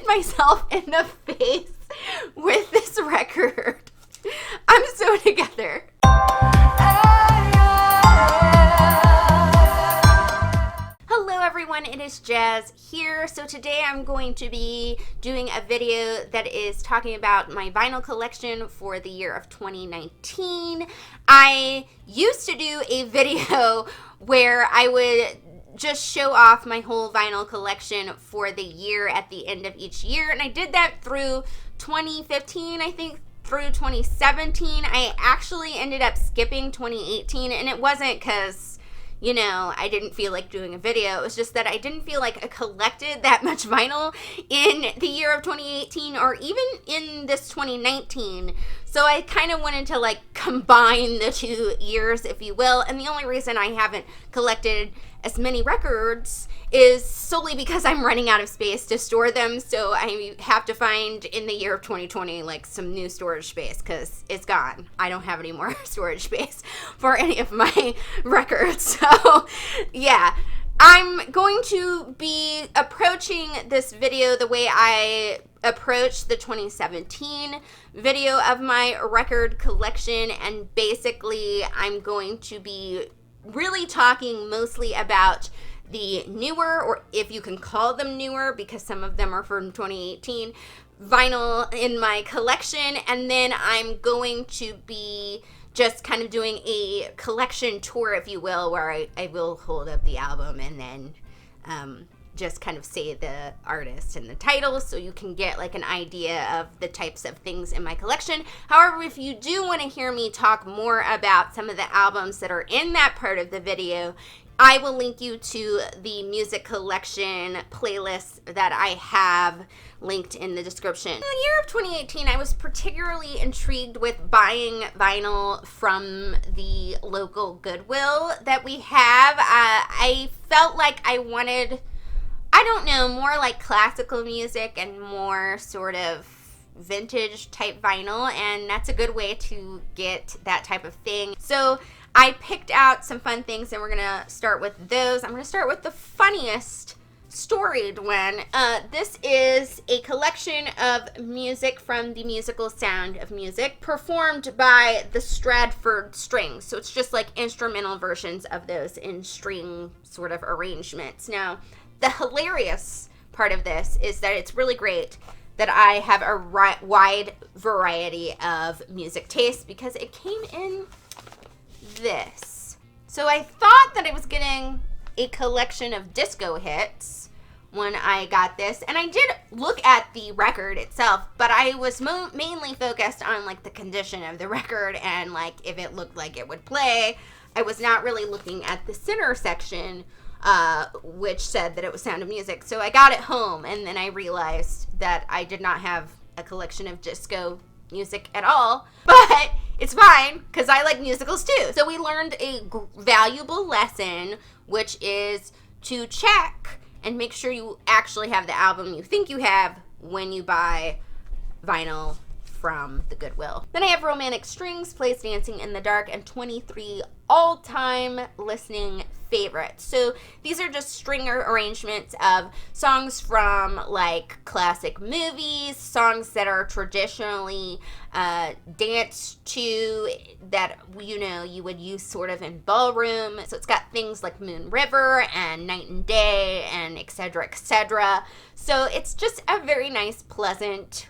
myself in the face with this record. I'm so together. Hello everyone, it is Jazz here. So today I'm going to be doing a video that is talking about my vinyl collection for the year of 2019. I used to do a video where I would just show off my whole vinyl collection for the year at the end of each year, and I did that through 2015, I think, through 2017. I actually ended up skipping 2018, and it wasn't because, you know, I didn't feel like doing a video. It was just that I didn't feel like I collected that much vinyl in the year of 2018 or even in this 2019. So I kind of wanted to like combine the 2 years, if you will. And the only reason I haven't collected as many records is solely because I'm running out of space to store them. So I have to find in the year of 2020 like some new storage space because it's gone. I don't have any more storage space for any of my records. So yeah, I'm going to be approaching this video the way I approached the 2017 video of my record collection, and basically I'm going to be really talking mostly about the newer, or if you can call them newer because some of them are from 2018, vinyl in my collection. And then I'm going to be just kind of doing a collection tour, if you will, where I will hold up the album and then just kind of say the artist and the title so you can get like an idea of the types of things in my collection. However, if you do want to hear me talk more about some of the albums that are in that part of the video, I will link you to the music collection playlist that I have linked in the description. In the year of 2018, I was particularly intrigued with buying vinyl from the local Goodwill that we have. I felt like I wanted, I don't know, more like classical music and more sort of vintage type vinyl, and that's a good way to get that type of thing. So I picked out some fun things, and we're gonna start with those. I'm gonna start with the funniest storied one. This is a collection of music from the musical Sound of Music, performed by the Stratford String. So it's just like instrumental versions of those in string sort of arrangements. Now, the hilarious part of this is that it's really great that I have a wide variety of music tastes because it came in this. So I thought that I was getting a collection of disco hits when I got this, and I did look at the record itself, but I was mainly focused on like the condition of the record and like if it looked like it would play. I was not really looking at the center section, which said that it was Sound of Music. So I got it home, and then I realized that I did not have a collection of disco music at all, but it's fine because I like musicals too. So we learned a valuable lesson, which is to check and make sure you actually have the album you think you have when you buy vinyl from the Goodwill. Then I have Romantic Strings, Plays Dancing in the Dark, and 23 all-time listening favorites. So these are just string arrangements of songs from like classic movies, songs that are traditionally danced to, that, you know, you would use sort of in ballroom. So it's got things like Moon River and Night and Day and etc., etc. So it's just a very nice, pleasant,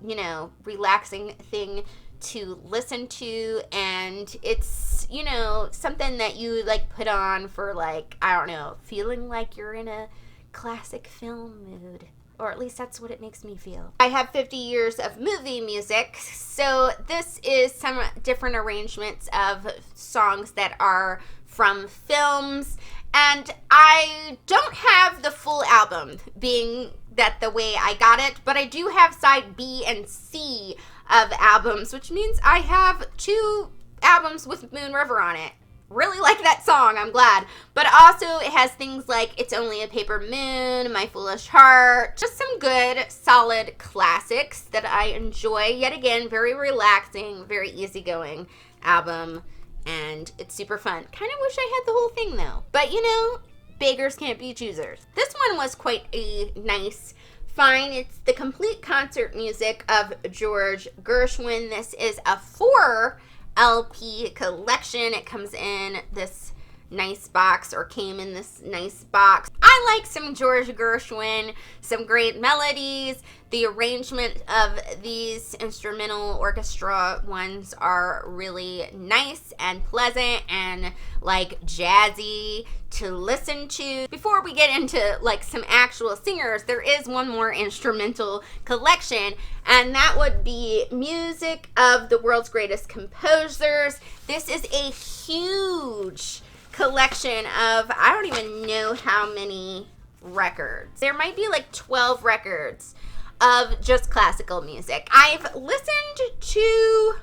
you know, relaxing thing to listen to, and it's, you know, something that you like put on for like, I don't know, feeling like you're in a classic film mood, or at least that's what it makes me feel. I have 50 years of movie music, so this is some different arrangements of songs that are from films, and I don't have the full album, being that the way I got it, but I do have side B and C of albums, which means I have 2 albums with Moon River on it. Really like that song, I'm glad. But also it has things like It's Only a Paper Moon, My Foolish Heart, just some good, solid classics that I enjoy. Yet again, very relaxing, very easygoing album, and it's super fun. Kind of wish I had the whole thing though. But you know, beggars can't be choosers. This one was quite a nice find. It's the complete concert music of George Gershwin. This is a 4 LP collection. It comes in this nice box, or came in this nice box. I like some George Gershwin, some great melodies. The arrangement of these instrumental orchestra ones are really nice and pleasant and like jazzy to listen to. Before we get into like some actual singers, there is one more instrumental collection, and that would be music of the world's greatest composers. This is a huge collection of, I don't even know how many records. There might be like 12 records of just classical music. I've listened to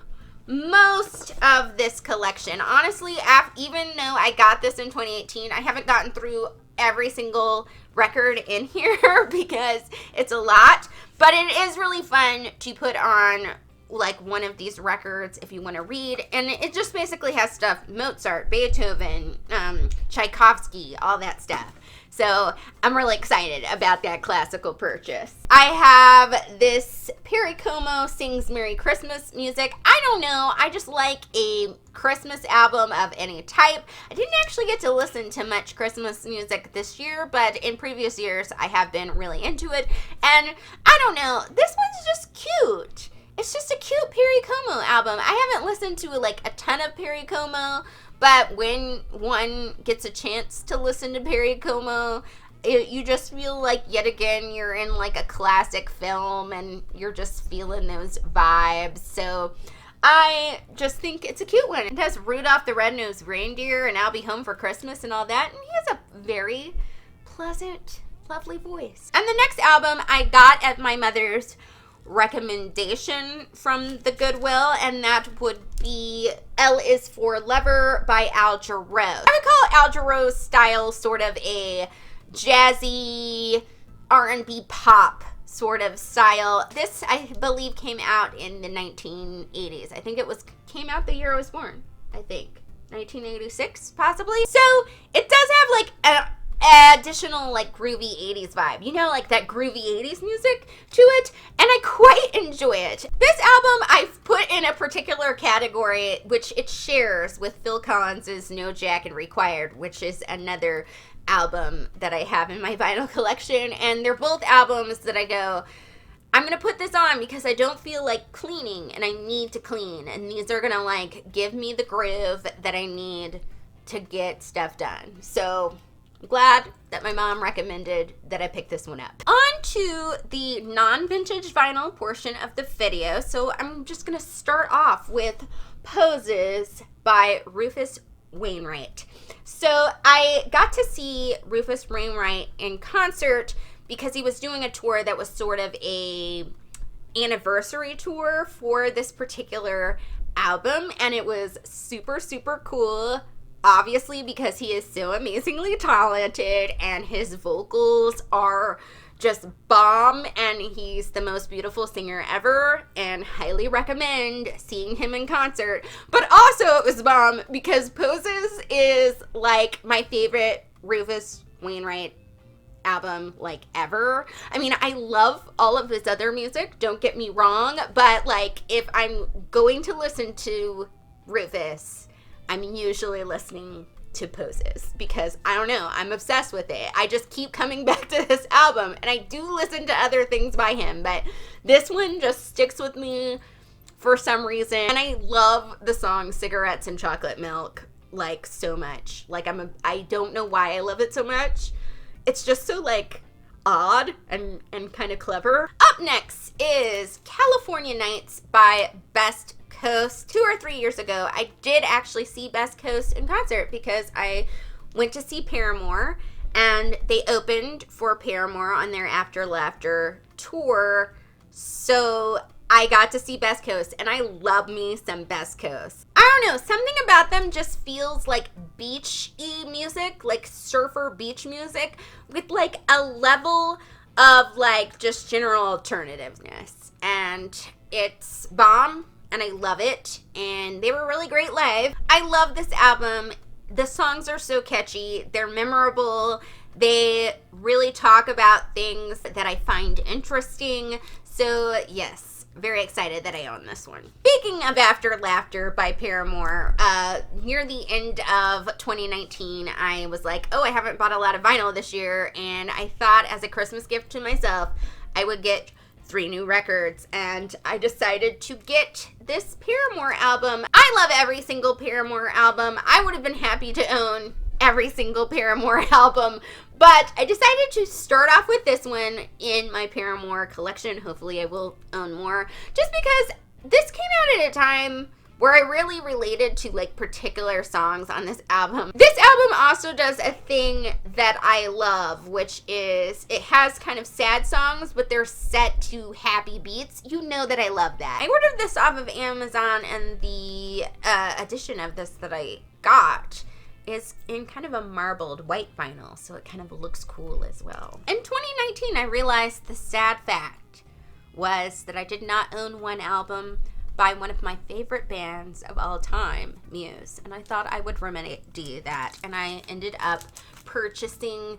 most of this collection. Honestly, even though I got this in 2018, I haven't gotten through every single record in here because it's a lot, but it is really fun to put on like one of these records if you want to read, and it just basically has stuff Mozart, Beethoven, Tchaikovsky, all that stuff. So I'm really excited about that classical purchase. I have this Perry Como Sings Merry Christmas music. I don't know, I just like a Christmas album of any type. I didn't actually get to listen to much Christmas music this year, but in previous years I have been really into it, and I don't know, this one's just cute. It's just a cute Perry Como album. I haven't listened to like a ton of Perry Como, but when one gets a chance to listen to Perry Como, you just feel like yet again you're in like a classic film and you're just feeling those vibes. So I just think it's a cute one. It has Rudolph the Red-Nosed Reindeer and I'll Be Home for Christmas and all that, and he has a very pleasant, lovely voice. And the next album I got at my mother's recommendation from the Goodwill, and that would be L is for Lover by Al Jarreau. I would call Al Jarreau's style sort of a jazzy R&B pop sort of style. This, I believe, came out in the 1980s. I think came out the year I was born, I think. 1986, possibly. So it does have like an additional like groovy 80s vibe, you know, like that groovy 80s music to it, and I quite enjoy it. This album I've put in a particular category which it shares with Phil Collins's No Jacket Required, which is another album that I have in my vinyl collection, and they're both albums that I go, I'm gonna put this on because I don't feel like cleaning and I need to clean, and these are gonna like give me the groove that I need to get stuff done. So I'm glad that my mom recommended that I pick this one up. On to the non-vintage vinyl portion of the video. So I'm just going to start off with Poses by Rufus Wainwright. So I got to see Rufus Wainwright in concert because he was doing a tour that was sort of a anniversary tour for this particular album, and it was super, super cool. Obviously, because he is so amazingly talented and his vocals are just bomb, and he's the most beautiful singer ever, and highly recommend seeing him in concert. But also it was bomb because Poses is like my favorite Rufus Wainwright album like ever. I mean, I love all of his other music, don't get me wrong, but like if I'm going to listen to Rufus, I'm usually listening to Poses because I don't know, I'm obsessed with it. I just keep coming back to this album, and I do listen to other things by him, but this one just sticks with me for some reason. And I love the song Cigarettes and Chocolate Milk like so much. Like I don't know why I love it so much. It's just so like odd and kind of clever. Up next is California Nights by Best Coast. 2 or 3 years ago, I did actually see Best Coast in concert because I went to see Paramore, and they opened for Paramore on their After Laughter tour. So I got to see Best Coast, and I love me some Best Coast. I don't know, something about them just feels like beach-y music, like surfer beach music, with like a level of like just general alternativeness. And it's bomb, and I love it, and they were really great live. I love this album. The songs are so catchy. They're memorable. They really talk about things that I find interesting. So yes, very excited that I own this one. Speaking of After Laughter by Paramore, near the end of 2019, I was like, oh, I haven't bought a lot of vinyl this year, and I thought as a Christmas gift to myself, I would get 3 new records, and I decided to get this Paramore album. I love every single Paramore album. I would have been happy to own every single Paramore album, but I decided to start off with this one in my Paramore collection. Hopefully I will own more, just because this came out at a time where I really related to like particular songs on this album. This album also does a thing that I love, which is it has kind of sad songs, but they're set to happy beats. You know that I love that. I ordered this off of Amazon, and the edition of this that I got is in kind of a marbled white vinyl, so it kind of looks cool as well. In 2019, I realized the sad fact was that I did not own one album by one of my favorite bands of all time, Muse, and I thought I would remedy that, and I ended up purchasing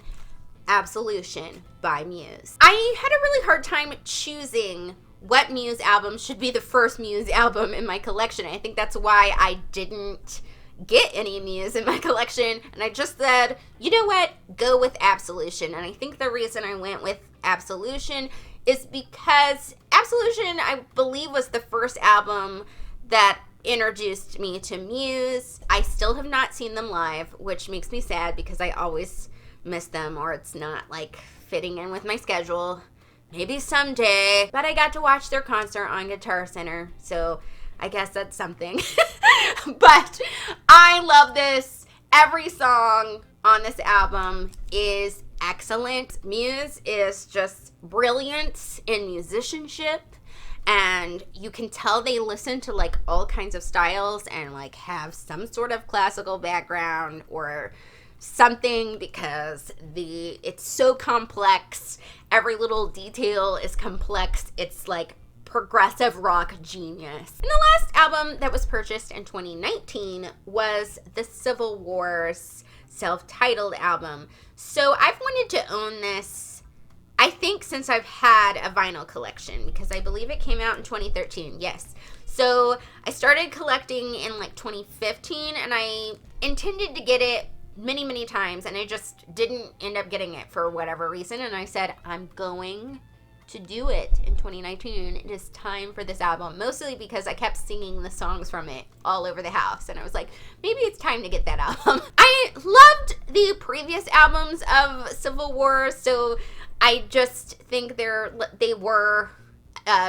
Absolution by Muse. I had a really hard time choosing what Muse album should be the first Muse album in my collection. I think that's why I didn't get any Muse in my collection, and I just said, you know what, go with Absolution. And I think the reason I went with Absolution is because Absolution, I believe, was the first album that introduced me to Muse. I still have not seen them live, which makes me sad because I always miss them, or it's not like fitting in with my schedule. Maybe someday, but I got to watch their concert on Guitar Center, so I guess that's something. But I love this. Every song on this album is excellent. Muse is just brilliant in musicianship, and you can tell they listen to like all kinds of styles and like have some sort of classical background or something, because it's so complex. Every little detail is complex. It's like progressive rock genius. And the last album that was purchased in 2019 was the Civil War's self-titled album. So I've wanted to own this, I think, since I've had a vinyl collection, because I believe it came out in 2013. Yes. So I started collecting in like 2015, and I intended to get it many times, and I just didn't end up getting it for whatever reason, and I said, I'm going to do it in 2019. It is time for this album, mostly because I kept singing the songs from it all over the house, and I was like, maybe it's time to get that album. I loved the previous albums of Civil War, so I just think they were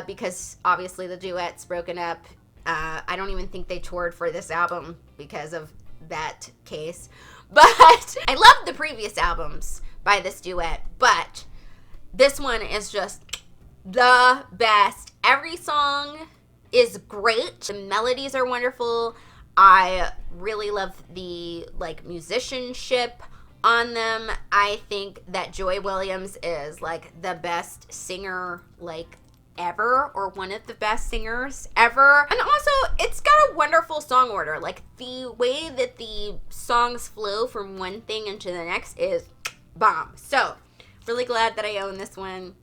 because obviously the duet's broken up. I don't even think they toured for this album because of that case, but I loved the previous albums by this duet, but this one is just the best. Every song is great. The melodies are wonderful. I really love the like musicianship on them. I think that Joy Williams is like the best singer like ever, or one of the best singers ever. And also, it's got a wonderful song order. Like, the way that the songs flow from one thing into the next is bomb. So really glad that I own this one.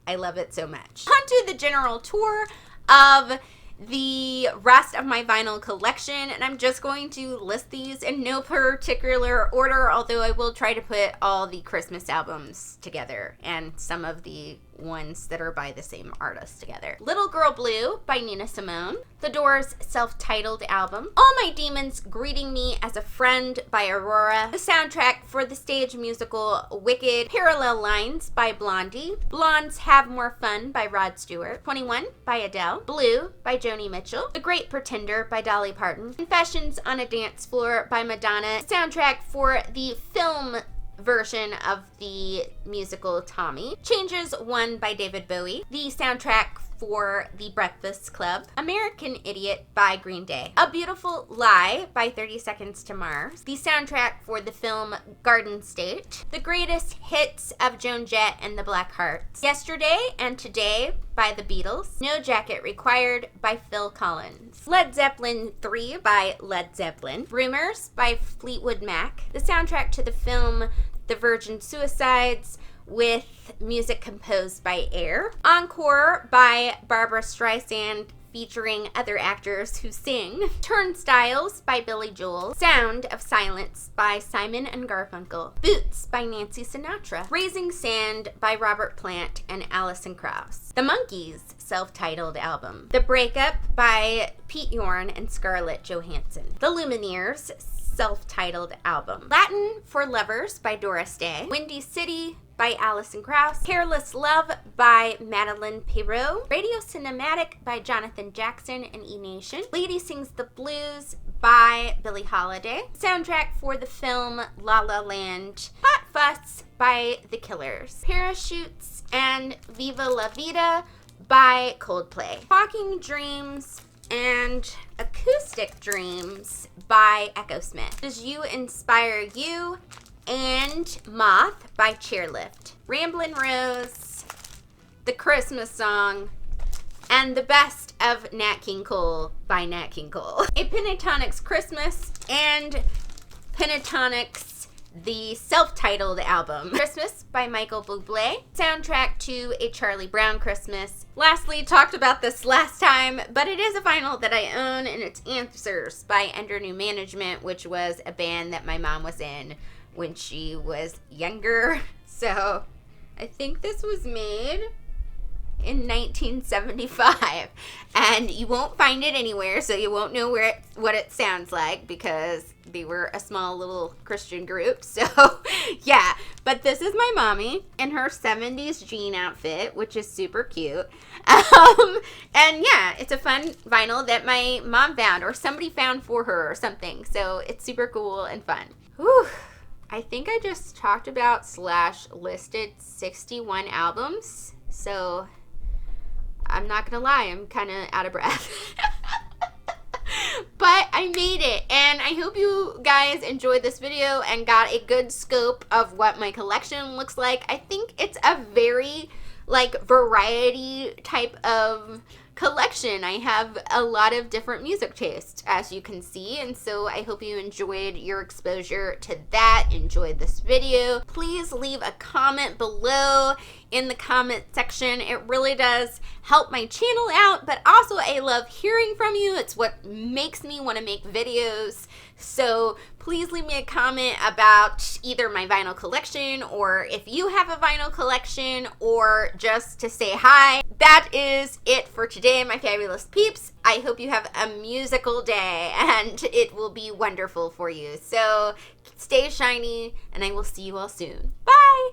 I love it so much. On to the general tour of the rest of my vinyl collection, and I'm just going to list these in no particular order, although I will try to put all the Christmas albums together and some of the ones that are by the same artist together. Little Girl Blue by Nina Simone, The Doors' self-titled album, All My Demons Greeting Me as a Friend by Aurora, the soundtrack for the stage musical Wicked, Parallel Lines by Blondie, Blondes Have More Fun by Rod Stewart, 21 by Adele, Blue by Joni Mitchell, The Great Pretender by Dolly Parton, Confessions on a Dance Floor by Madonna, soundtrack for the film version of the musical Tommy, Changes 1 by David Bowie, the soundtrack for The Breakfast Club, American Idiot by Green Day, A Beautiful Lie by 30 Seconds to Mars, the soundtrack for the film Garden State, The Greatest Hits of Joan Jett and the Blackhearts, Yesterday and Today by the Beatles, No Jacket Required by Phil Collins, Led Zeppelin 3 by Led Zeppelin, Rumors by Fleetwood Mac, the soundtrack to the film The Virgin Suicides with music composed by Air. Encore by Barbara Streisand featuring other actors who sing. Turnstiles by Billy Joel. Sound of Silence by Simon and Garfunkel. Boots by Nancy Sinatra. Raising Sand by Robert Plant and Alison Krauss. The Monkees' self-titled album. The Breakup by Pete Yorn and Scarlett Johansson. The Lumineers' self-titled album. Latin for Lovers by Doris Day. Windy City by Alison Krauss. Careless Love by Madeline Perrault. Radio Cinematic by Jonathan Jackson and E Nation. Lady Sings the Blues by Billie Holiday. Soundtrack for the film La La Land. Hot Fuss by The Killers. Parachutes and Viva La Vida by Coldplay. Talking Dreams and Acoustic Dreams by Echo Smith. Does You Inspire You? And Moth by Chairlift. Ramblin' Rose, The Christmas Song, and The Best of Nat King Cole by Nat King Cole. A Pentatonix Christmas and Pentatonix, the self-titled album. Christmas by Michael Bublé. Soundtrack to A Charlie Brown Christmas. Lastly, talked about this last time, but it is a vinyl that I own, and it's Answers by Under New Management, which was a band that my mom was in when she was younger. So I think this was made in 1975, and you won't find it anywhere, so you won't know what it sounds like, because they were a small little Christian group. So yeah, but this is my mommy in her 70s jean outfit, which is super cute. And yeah, it's a fun vinyl that my mom found, or somebody found for her or something, so it's super cool and fun. Whew. I think I just talked about / listed 61 albums, so I'm not gonna lie, I'm kind of out of breath. But I made it, and I hope you guys enjoyed this video and got a good scope of what my collection looks like. I think it's a very variety type of collection. I have a lot of different music tastes, as you can see, and so I hope you enjoyed your exposure to that, enjoyed this video. Please leave a comment below in the comment section. It really does help my channel out, but also I love hearing from you. It's what makes me want to make videos. So please leave me a comment about either my vinyl collection, or if you have a vinyl collection, or just to say hi. That is it for today, my fabulous peeps. I hope you have a musical day, and it will be wonderful for you. So stay shiny, and I will see you all soon. Bye!